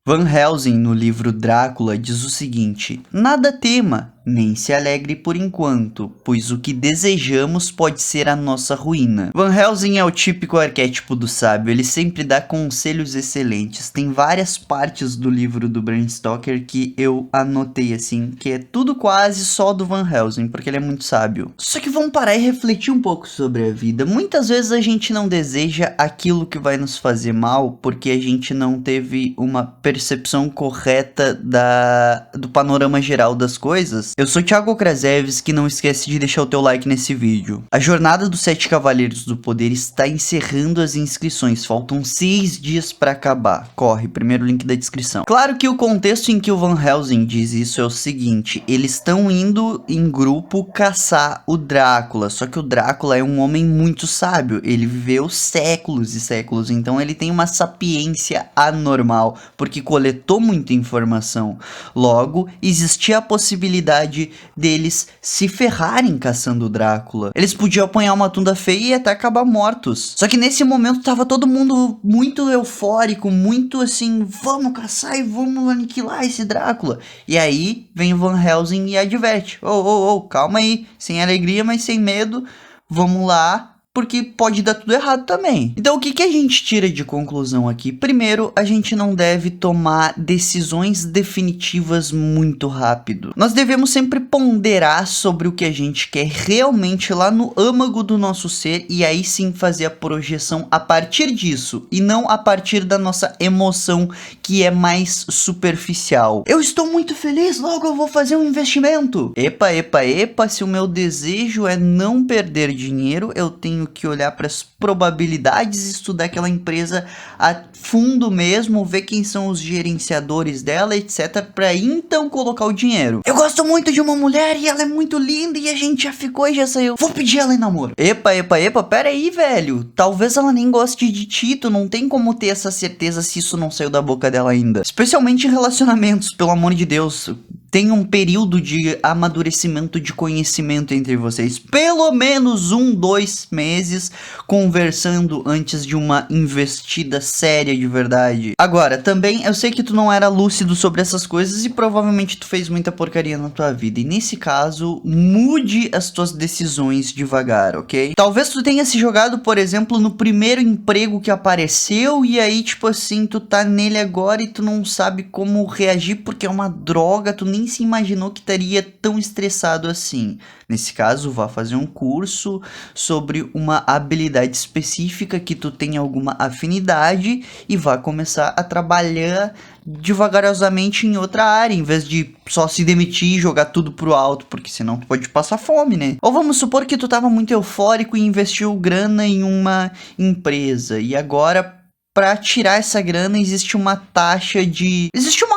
Van Helsing, no livro Drácula, diz o seguinte: nada tema, nem se alegre por enquanto, pois o que desejamos pode ser a nossa ruína. Van Helsing é o típico arquétipo do sábio, ele sempre dá conselhos excelentes. Tem várias partes do livro do Bram Stoker que eu anotei assim, que é tudo quase só do Van Helsing, porque ele é muito sábio. Só que vamos parar e refletir um pouco sobre a vida. Muitas vezes a gente não deseja aquilo que vai nos fazer mal, porque a gente não teve uma percepção correta do panorama geral das coisas. Eu sou Thiago Krasevski, não esquece de deixar o teu like nesse vídeo. A jornada dos 7 Cavaleiros do Poder está encerrando as inscrições, faltam 6 dias para acabar. Corre, primeiro link da descrição. Claro que o contexto em que o Van Helsing diz isso é o seguinte: eles estão indo em grupo caçar o Drácula, só que o Drácula é um homem muito sábio, ele viveu séculos e séculos, então ele tem uma sapiência anormal, porque coletou muita informação. Logo, existia a possibilidade deles se ferrarem caçando o Drácula. Eles podiam apanhar uma tunda feia e até acabar mortos. Só que nesse momento tava todo mundo muito eufórico, muito assim, vamos caçar e vamos aniquilar esse Drácula. E aí vem o Van Helsing e adverte: calma aí, sem alegria, mas sem medo, vamos lá, porque pode dar tudo errado também. Então o que a gente tira de conclusão aqui? Primeiro, a gente não deve tomar decisões definitivas muito rápido. Nós devemos sempre ponderar sobre o que a gente quer realmente lá no âmago do nosso ser, e aí sim fazer a projeção a partir disso, e não a partir da nossa emoção, que é mais superficial. Eu estou muito feliz, logo eu vou fazer um investimento. Epa, se o meu desejo é não perder dinheiro, eu tenho que olhar para as probabilidades, estudar aquela empresa a fundo mesmo, ver quem são os gerenciadores dela, etc, para então colocar o dinheiro. Eu gosto muito de uma mulher e ela é muito linda e a gente já ficou e já saiu, vou pedir ela em namoro. Epa, pera aí, velho, talvez ela nem goste de ti, tu não tem como ter essa certeza se isso não saiu da boca dela ainda. Especialmente em relacionamentos, pelo amor de Deus, tem um período de amadurecimento de conhecimento entre vocês, pelo menos 2 meses conversando antes de uma investida séria de verdade. Agora, também eu sei que tu não era lúcido sobre essas coisas e provavelmente tu fez muita porcaria na tua vida, e nesse caso, mude as tuas decisões devagar, ok? Talvez tu tenha se jogado, por exemplo, no primeiro emprego que apareceu, e aí tipo assim, tu tá nele agora e tu não sabe como reagir porque é uma droga, tu nem se imaginou que estaria tão estressado assim. Nesse caso, vá fazer um curso sobre uma habilidade específica que tu tem alguma afinidade e vá começar a trabalhar devagarosamente em outra área, em vez de só se demitir e jogar tudo pro alto, porque senão tu pode passar fome, né? Ou vamos supor que tu tava muito eufórico e investiu grana em uma empresa, e agora, para tirar essa grana, existe uma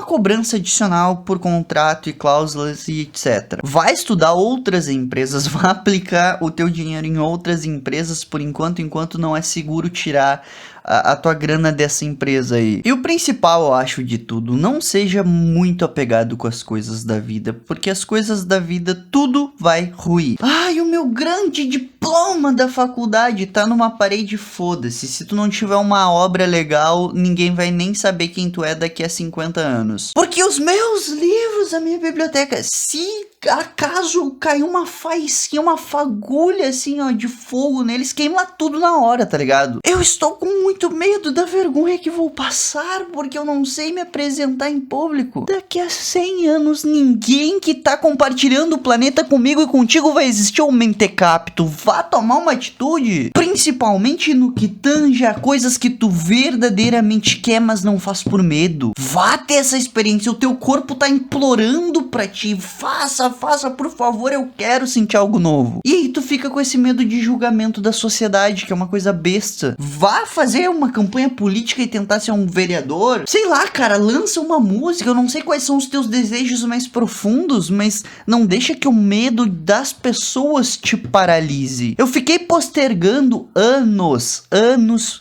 cobrança adicional por contrato e cláusulas e etc. Vai estudar outras empresas, vai aplicar o teu dinheiro em outras empresas por enquanto não é seguro tirar a tua grana dessa empresa aí. E o principal, eu acho, de tudo, não seja muito apegado com as coisas da vida, porque as coisas da vida, tudo vai ruir. Ai, o meu grande diploma da faculdade tá numa parede, foda-se. Se tu não tiver uma obra legal, ninguém vai nem saber quem tu é daqui a 50 anos. Porque os meus livros, a minha biblioteca, se acaso cair uma faísquinha, uma fagulha assim, ó, de fogo neles, queima tudo na hora, tá ligado? Eu estou com muito medo da vergonha que vou passar, porque eu não sei me apresentar em público. Daqui a 100 anos, ninguém que tá compartilhando o planeta comigo e contigo vai existir um mentecapto. Vá tomar uma atitude, principalmente no que tange a coisas que tu verdadeiramente quer, mas não faz por medo. Vá ter essa experiência, o teu corpo tá implorando pra ti, faça, por favor, eu quero sentir algo novo. E aí tu fica com esse medo de julgamento da sociedade, que é uma coisa besta. Vá fazer uma campanha política e tentar ser um vereador. Sei lá, cara, lança uma música, eu não sei quais são os teus desejos mais profundos, mas não deixa que o medo das pessoas te paralise. Eu fiquei postergando anos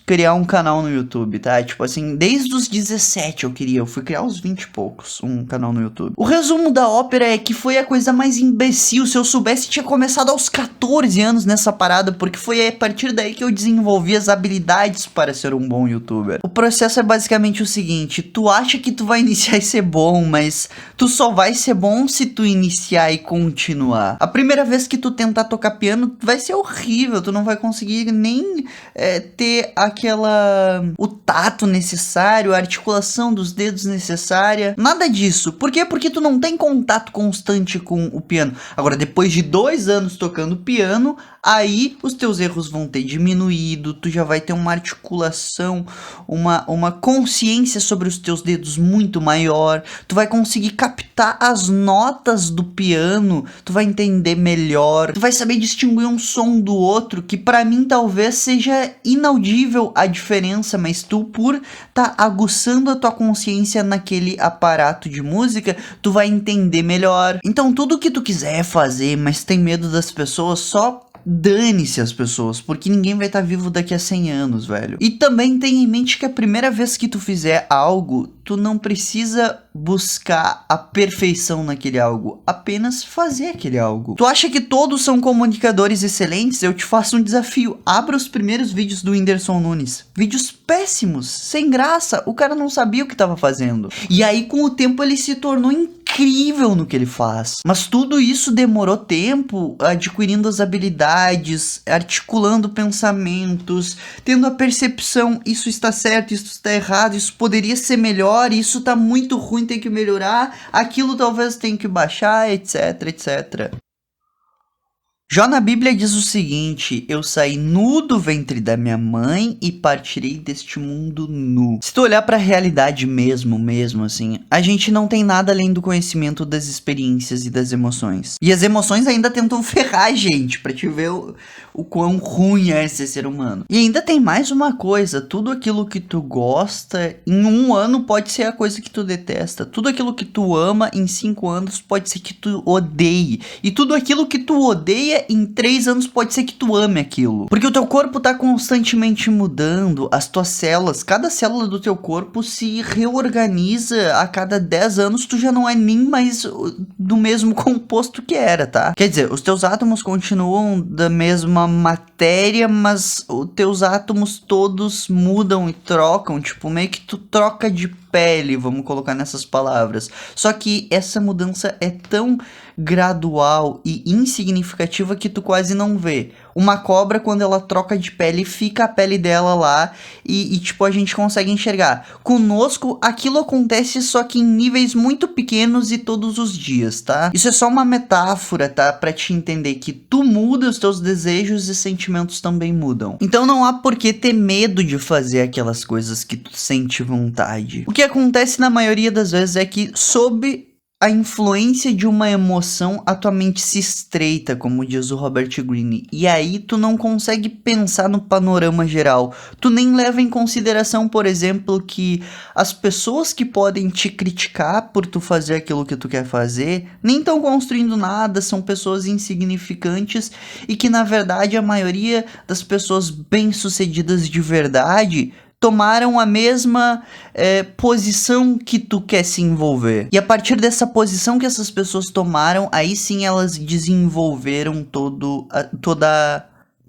criar um canal no YouTube, tá? Tipo assim, desde os 17 eu fui criar aos 20 e poucos um canal no YouTube. O resumo da ópera é que foi a coisa coisa mais imbecil. Se eu soubesse, tinha começado aos 14 anos nessa parada, porque foi a partir daí que eu desenvolvi as habilidades para ser um bom youtuber. O processo é basicamente o seguinte: tu acha que tu vai iniciar e ser bom, mas tu só vai ser bom se tu iniciar e continuar. A primeira vez que tu tentar tocar piano vai ser horrível, tu não vai conseguir nem ter o tato necessário, a articulação dos dedos necessária, nada disso. Por quê? Porque tu não tem contato constante com o piano. Agora, depois de 2 anos tocando piano, aí os teus erros vão ter diminuído, tu já vai ter uma articulação, uma consciência sobre os teus dedos muito maior, tu vai conseguir captar as notas do piano, tu vai entender melhor, tu vai saber distinguir um som do outro, que pra mim talvez seja inaudível a diferença, mas tu, por tá aguçando a tua consciência naquele aparato de música, tu vai entender melhor. Então tudo que tu quiser fazer, mas tem medo das pessoas, só dane-se as pessoas, porque ninguém vai estar vivo daqui a 100 anos, velho. E também tenha em mente que a primeira vez que tu fizer algo, tu não precisa buscar a perfeição naquele algo, apenas fazer aquele algo. Tu acha que todos são comunicadores excelentes? Eu te faço um desafio: abra os primeiros vídeos do Whindersson Nunes. Vídeos péssimos, sem graça, o cara não sabia o que estava fazendo. E aí com o tempo ele se tornou incrível no que ele faz. Mas tudo isso demorou tempo, adquirindo as habilidades, articulando pensamentos, tendo a percepção: isso está certo, isso está errado, isso poderia ser melhor, isso tá muito ruim, tem que melhorar, aquilo talvez tem que baixar, etc, etc. Já na Bíblia diz o seguinte: eu saí nu do ventre da minha mãe e partirei deste mundo nu. Se tu olhar pra realidade mesmo assim, a gente não tem nada além do conhecimento das experiências e das emoções. E as emoções ainda tentam ferrar a gente, pra te ver o quão ruim é ser ser humano. E ainda tem mais uma coisa: tudo aquilo que tu gosta, em 1 ano pode ser a coisa que tu detesta. Tudo aquilo que tu ama, em 5 anos pode ser que tu odeie. E tudo aquilo que tu odeia, em 3 anos pode ser que tu ame aquilo. Porque o teu corpo tá constantemente mudando, as tuas células, cada célula do teu corpo se reorganiza a cada 10 anos, tu já não é nem mais do mesmo composto que era, tá? Quer dizer, os teus átomos continuam da mesma matéria, mas os teus átomos todos mudam e trocam, tipo, meio que tu troca de pele, vamos colocar nessas palavras. Só que essa mudança é tão gradual e insignificativa que tu quase não vê. Uma cobra, quando ela troca de pele, fica a pele dela lá e tipo, a gente consegue enxergar. Conosco, aquilo acontece só que em níveis muito pequenos e todos os dias, tá? Isso é só uma metáfora, tá? Pra te entender que tu muda, os teus desejos e sentimentos também mudam. Então não há por que ter medo de fazer aquelas coisas que tu sente vontade. O que acontece na maioria das vezes é que, sob a influência de uma emoção, a tua mente se estreita, como diz o Robert Greene, e aí tu não consegue pensar no panorama geral. Tu nem leva em consideração, por exemplo, que as pessoas que podem te criticar por tu fazer aquilo que tu quer fazer, nem estão construindo nada, são pessoas insignificantes, e que na verdade a maioria das pessoas bem-sucedidas de verdade tomaram a mesma posição que tu quer se envolver. E a partir dessa posição que essas pessoas tomaram, aí sim elas desenvolveram toda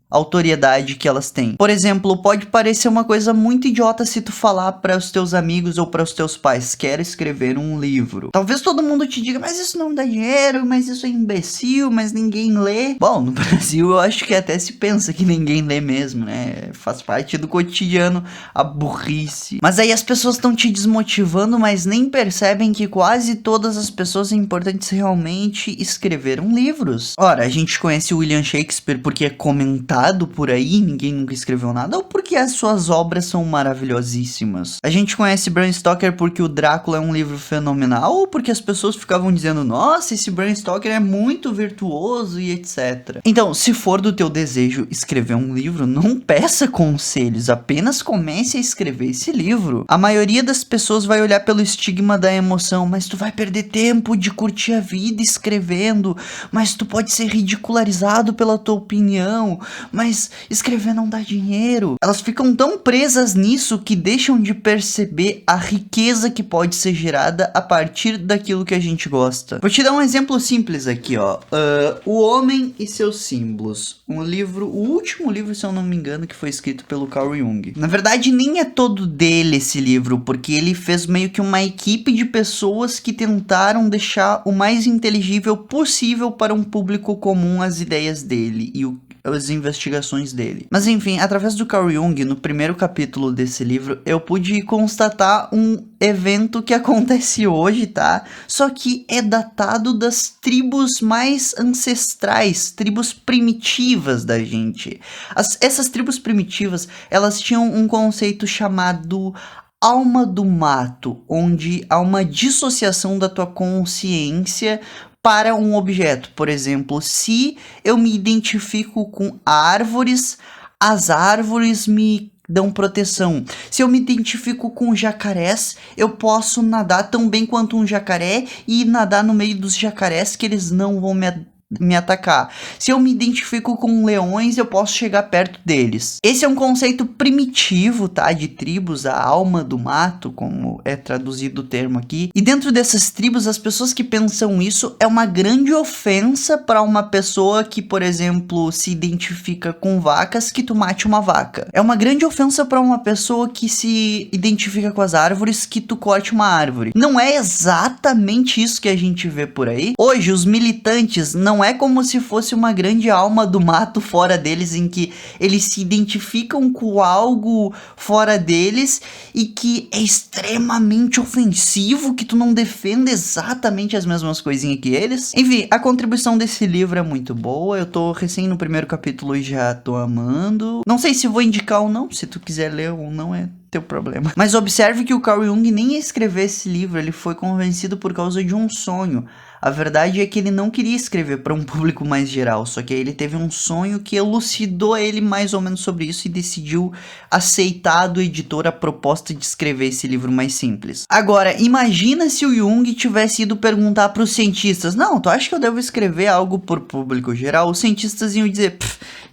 a autoridade que elas têm. Por exemplo, pode parecer uma coisa muito idiota se tu falar para os teus amigos ou para os teus pais: quero escrever um livro. Talvez todo mundo te diga: mas isso não dá dinheiro, mas isso é imbecil, mas ninguém lê. Bom, no Brasil eu acho que até se pensa que ninguém lê mesmo, né? Faz parte do cotidiano a burrice. Mas aí as pessoas estão te desmotivando, mas nem percebem que quase todas as pessoas importantes realmente escreveram livros. Ora, a gente conhece o William Shakespeare porque é comentado por aí, ninguém nunca escreveu nada, ou porque as suas obras são maravilhosíssimas. A gente conhece Bram Stoker porque o Drácula é um livro fenomenal, ou porque as pessoas ficavam dizendo: nossa, esse Bram Stoker é muito virtuoso e etc. Então, se for do teu desejo escrever um livro, não peça conselhos, apenas comece a escrever esse livro. A maioria das pessoas vai olhar pelo estigma da emoção: mas tu vai perder tempo de curtir a vida escrevendo, mas tu pode ser ridicularizado pela tua opinião, mas escrever não dá dinheiro. Elas ficam tão presas nisso que deixam de perceber a riqueza que pode ser gerada a partir daquilo que a gente gosta. Vou te dar um exemplo simples aqui, ó. O Homem e Seus Símbolos. O último livro, se eu não me engano, que foi escrito pelo Carl Jung. Na verdade, nem é todo dele esse livro, porque ele fez meio que uma equipe de pessoas que tentaram deixar o mais inteligível possível para um público comum as ideias dele e as investigações dele. Mas enfim, através do Carl Jung, no primeiro capítulo desse livro, eu pude constatar um evento que acontece hoje, tá? Só que é datado das tribos mais ancestrais, tribos primitivas da gente. Essas tribos primitivas, elas tinham um conceito chamado alma do mato, onde há uma dissociação da tua consciência para um objeto. Por exemplo, se eu me identifico com árvores, as árvores me dão proteção. Se eu me identifico com jacarés, eu posso nadar tão bem quanto um jacaré e nadar no meio dos jacarés que eles não vão me atacar. Se eu me identifico com leões, eu posso chegar perto deles. Esse é um conceito primitivo, tá? De tribos, a alma do mato, como é traduzido o termo aqui. E dentro dessas tribos, as pessoas que pensam isso é uma grande ofensa para uma pessoa que, por exemplo, se identifica com vacas, que tu mate uma vaca. É uma grande ofensa para uma pessoa que se identifica com as árvores, que tu corte uma árvore. Não é exatamente isso que a gente vê por aí. Hoje, os militantes não é como se fosse uma grande alma do mato fora deles, em que eles se identificam com algo fora deles e que é extremamente ofensivo, que tu não defenda exatamente as mesmas coisinhas que eles. Enfim, a contribuição desse livro é muito boa, eu tô recém no primeiro capítulo e já tô amando. Não sei se vou indicar ou não, se tu quiser ler ou não é teu problema. Mas observe que o Carl Jung nem ia escrever esse livro, ele foi convencido por causa de um sonho. A verdade é que ele não queria escrever para um público mais geral, só que aí ele teve um sonho que elucidou ele mais ou menos sobre isso e decidiu aceitar do editor a proposta de escrever esse livro mais simples. Agora, imagina se o Jung tivesse ido perguntar para os cientistas: não, tu acha que eu devo escrever algo por público geral? Os cientistas iam dizer: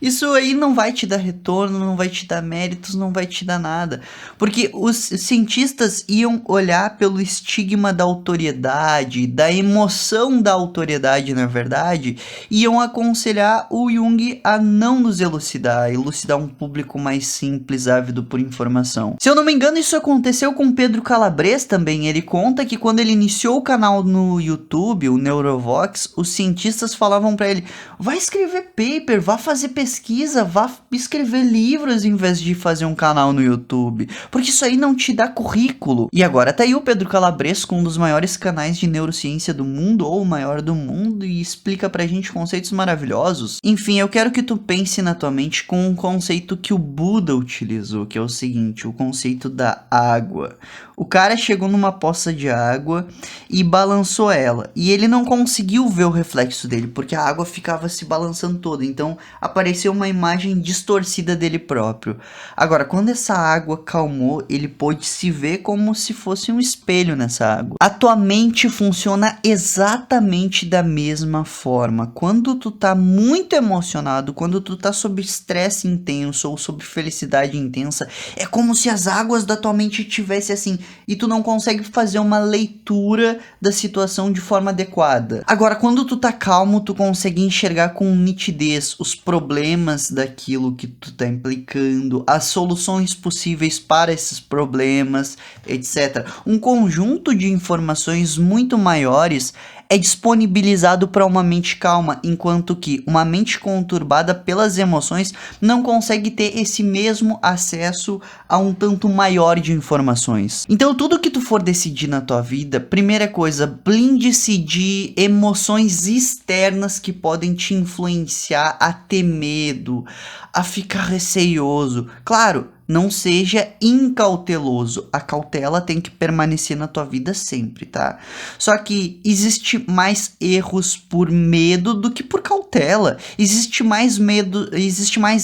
isso aí não vai te dar retorno, não vai te dar méritos, não vai te dar nada. Porque os cientistas iam olhar pelo estigma da autoridade, da emoção da autoridade, na verdade, iam aconselhar o Jung a não nos elucidar um público mais simples, ávido por informação. Se eu não me engano, isso aconteceu com Pedro Calabres também. Ele conta que quando ele iniciou o canal no YouTube, o Neurovox, os cientistas falavam para ele: vai escrever paper, vá fazer pesquisa, vá escrever livros em vez de fazer um canal no YouTube, porque isso aí não te dá currículo. E agora tá aí o Pedro Calabres com um dos maiores canais de neurociência do mundo, ou o maior do mundo, e explica pra gente conceitos maravilhosos. Enfim, eu quero que tu pense na tua mente com um conceito que o Buda utilizou, que é o seguinte: o conceito da água. O cara chegou numa poça de água e balançou ela, e ele não conseguiu ver o reflexo dele, porque a água ficava se balançando toda, então apareceu uma imagem distorcida dele próprio. Agora, quando essa água calmou, ele pôde se ver como se fosse um espelho nessa água. A tua mente funciona exatamente da mesma forma. Quando tu tá muito emocionado, quando tu tá sob estresse intenso ou sob felicidade intensa, é como se as águas da tua mente tivessem assim, e tu não consegue fazer uma leitura da situação de forma adequada. Agora, quando tu tá calmo, tu consegue enxergar com nitidez os problemas daquilo que tu tá implicando, as soluções possíveis para esses problemas, etc. Um conjunto de informações muito maiores é disponibilizado para uma mente calma, enquanto que uma mente conturbada pelas emoções não consegue ter esse mesmo acesso a um tanto maior de informações. Então, tudo que tu for decidir na tua vida, primeira coisa, blinde-se de emoções externas que podem te influenciar a ter medo, a ficar receioso. Claro, não seja incauteloso. A cautela tem que permanecer na tua vida sempre, tá? Só que existe mais erros por medo do que por cautela. Existe mais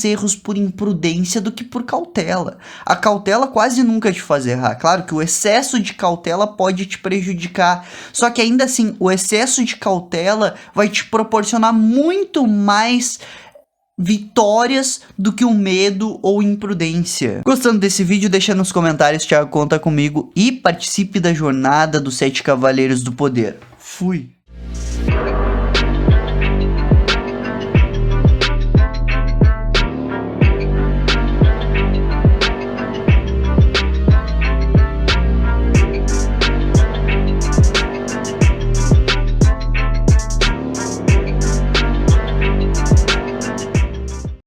erros por imprudência do que por cautela. A cautela quase nunca te faz errar. Claro que o excesso de cautela pode te prejudicar. Só que ainda assim, o excesso de cautela vai te proporcionar muito mais vitórias do que o medo ou imprudência. Gostando desse vídeo, deixa nos comentários, Thiago conta comigo, e participe da jornada dos 7 Cavaleiros do Poder. Fui!